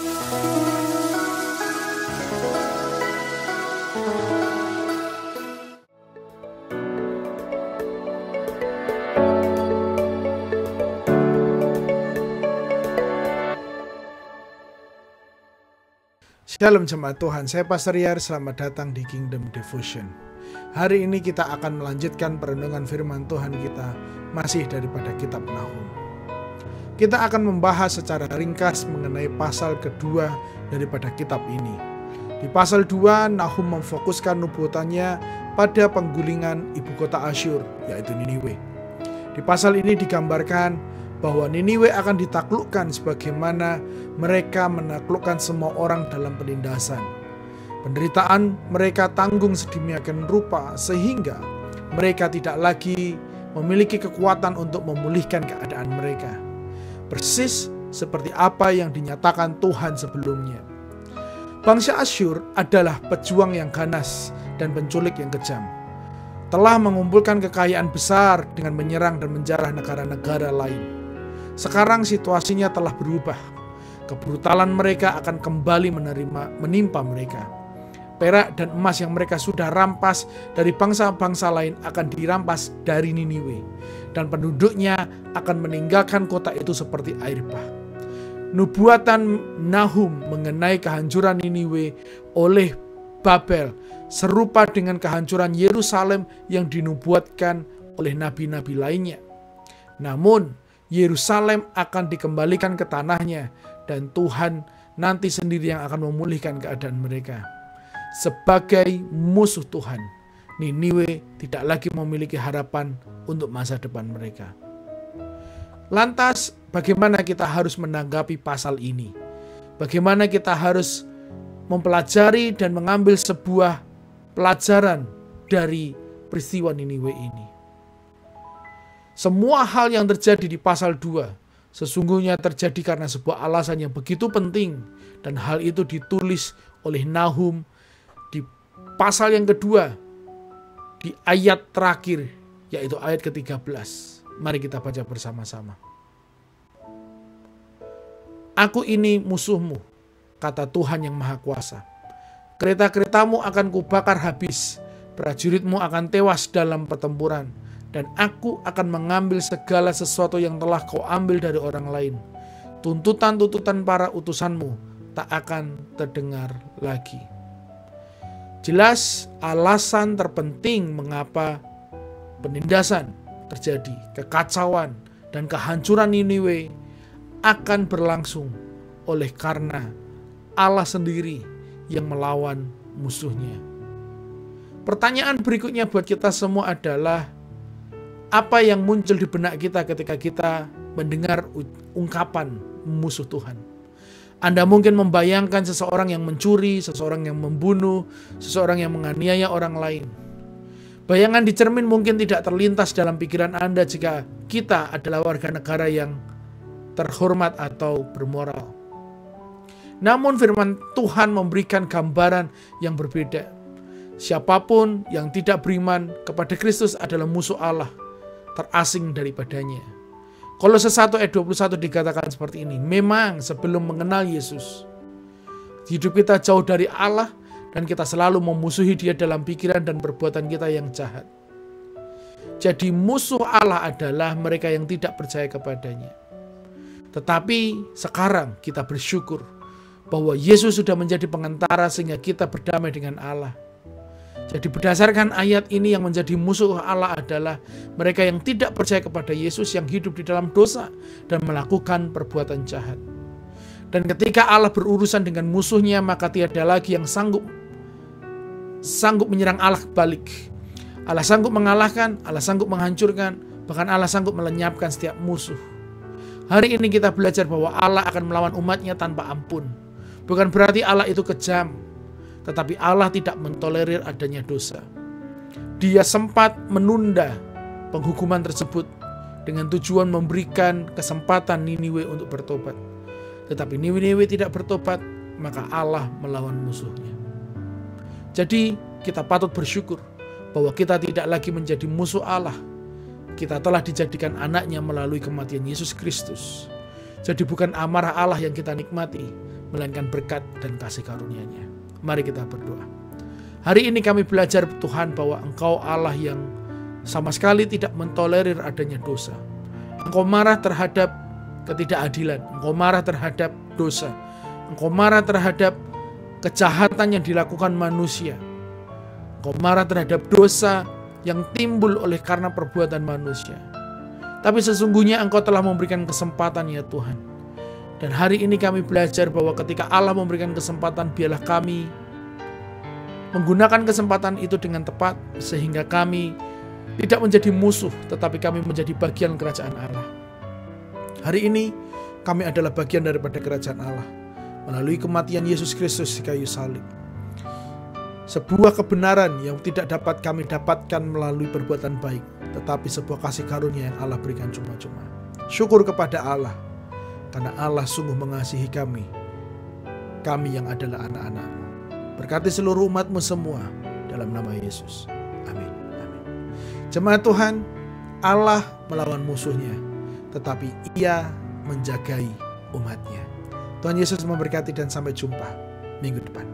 Shalom jemaat Tuhan, saya Pastor Yar, selamat datang di Kingdom Devotion. Hari ini kita akan melanjutkan perenungan firman Tuhan kita masih daripada kitab Nahum. Kita akan membahas secara ringkas mengenai pasal kedua daripada kitab ini. Di pasal 2, Nahum memfokuskan nubuatannya pada penggulingan ibu kota Asyur, yaitu Niniwe. Di pasal ini digambarkan bahwa Niniwe akan ditaklukkan sebagaimana mereka menaklukkan semua orang dalam penindasan. Penderitaan mereka tanggung sedemikian rupa sehingga mereka tidak lagi memiliki kekuatan untuk memulihkan keadaan mereka. Persis seperti apa yang dinyatakan Tuhan sebelumnya. Bangsa Asyur adalah pejuang yang ganas dan penculik yang kejam. Telah mengumpulkan kekayaan besar dengan menyerang dan menjarah negara-negara lain. Sekarang situasinya telah berubah. Kebrutalan mereka akan kembali menimpa mereka. Perak dan emas yang mereka sudah rampas dari bangsa-bangsa lain akan dirampas dari Niniwe. Dan penduduknya akan meninggalkan kota itu seperti air bah. Nubuatan Nahum mengenai kehancuran Niniwe oleh Babel serupa dengan kehancuran Yerusalem yang dinubuatkan oleh nabi-nabi lainnya. Namun Yerusalem akan dikembalikan ke tanahnya dan Tuhan nanti sendiri yang akan memulihkan keadaan mereka. Sebagai musuh Tuhan, Niniwe tidak lagi memiliki harapan untuk masa depan mereka. Lantas, bagaimana kita harus menanggapi pasal ini? Bagaimana kita harus mempelajari dan mengambil sebuah pelajaran dari peristiwa Niniwe ini? Semua hal yang terjadi di pasal 2 sesungguhnya terjadi karena sebuah alasan yang begitu penting, dan hal itu ditulis oleh Nahum di pasal yang kedua di ayat terakhir, yaitu ayat ke-13. Mari kita baca bersama-sama. Aku ini musuhmu, kata Tuhan yang Maha Kuasa. Kereta-keretamu akan kubakar habis, prajuritmu akan tewas dalam pertempuran. Dan aku akan mengambil segala sesuatu yang telah kau ambil dari orang lain. Tuntutan-tuntutan para utusanmu tak akan terdengar lagi. Jelas alasan terpenting mengapa penindasan terjadi, kekacauan dan kehancuran Niniwe akan berlangsung oleh karena Allah sendiri yang melawan musuhnya. Pertanyaan berikutnya buat kita semua adalah, apa yang muncul di benak kita ketika kita mendengar ungkapan musuh Tuhan? Anda mungkin membayangkan seseorang yang mencuri, seseorang yang membunuh, seseorang yang menganiaya orang lain. Bayangan di cermin mungkin tidak terlintas dalam pikiran Anda jika kita adalah warga negara yang terhormat atau bermoral. Namun firman Tuhan memberikan gambaran yang berbeda. Siapapun yang tidak beriman kepada Kristus adalah musuh Allah, terasing daripadanya. Kolose 1 ayat 21 dikatakan seperti ini. Memang sebelum mengenal Yesus, hidup kita jauh dari Allah dan kita selalu memusuhi Dia dalam pikiran dan perbuatan kita yang jahat. Jadi musuh Allah adalah mereka yang tidak percaya kepadanya. Tetapi sekarang kita bersyukur bahwa Yesus sudah menjadi pengantara sehingga kita berdamai dengan Allah. Jadi berdasarkan ayat ini, yang menjadi musuh Allah adalah mereka yang tidak percaya kepada Yesus, yang hidup di dalam dosa dan melakukan perbuatan jahat. Dan ketika Allah berurusan dengan musuhnya, maka tiada lagi yang sanggup menyerang Allah balik. Allah sanggup mengalahkan, Allah sanggup menghancurkan, bahkan Allah sanggup melenyapkan setiap musuh. Hari ini kita belajar bahwa Allah akan melawan umatnya tanpa ampun. Bukan berarti Allah itu kejam, tetapi Allah tidak mentolerir adanya dosa. Dia sempat menunda penghukuman tersebut dengan tujuan memberikan kesempatan Niniwe untuk bertobat. Tetapi Niniwe tidak bertobat, maka Allah melawan musuhnya. Jadi kita patut bersyukur bahwa kita tidak lagi menjadi musuh Allah. Kita telah dijadikan anaknya melalui kematian Yesus Kristus. Jadi bukan amarah Allah yang kita nikmati, melainkan berkat dan kasih karunia-Nya. Mari kita berdoa. Hari ini kami belajar Tuhan bahwa Engkau Allah yang sama sekali tidak mentolerir adanya dosa. Engkau marah terhadap ketidakadilan. Engkau marah terhadap dosa. Engkau marah terhadap kejahatan yang dilakukan manusia. Engkau marah terhadap dosa yang timbul oleh karena perbuatan manusia. Tapi sesungguhnya Engkau telah memberikan kesempatan ya Tuhan. Dan hari ini kami belajar bahwa ketika Allah memberikan kesempatan, biarlah kami menggunakan kesempatan itu dengan tepat, sehingga kami tidak menjadi musuh, tetapi kami menjadi bagian kerajaan Allah. Hari ini kami adalah bagian daripada kerajaan Allah melalui kematian Yesus Kristus di kayu salib. Sebuah kebenaran yang tidak dapat kami dapatkan melalui perbuatan baik, tetapi sebuah kasih karunia yang Allah berikan cuma-cuma. Syukur kepada Allah, karena Allah sungguh mengasihi kami yang adalah anak-anak-Mu. Berkati seluruh umat-Mu semua dalam nama Yesus. Amin. Amin. Jemaat Tuhan, Allah melawan musuhnya, tetapi Ia menjagai umat-Nya. Tuhan Yesus memberkati dan sampai jumpa minggu depan.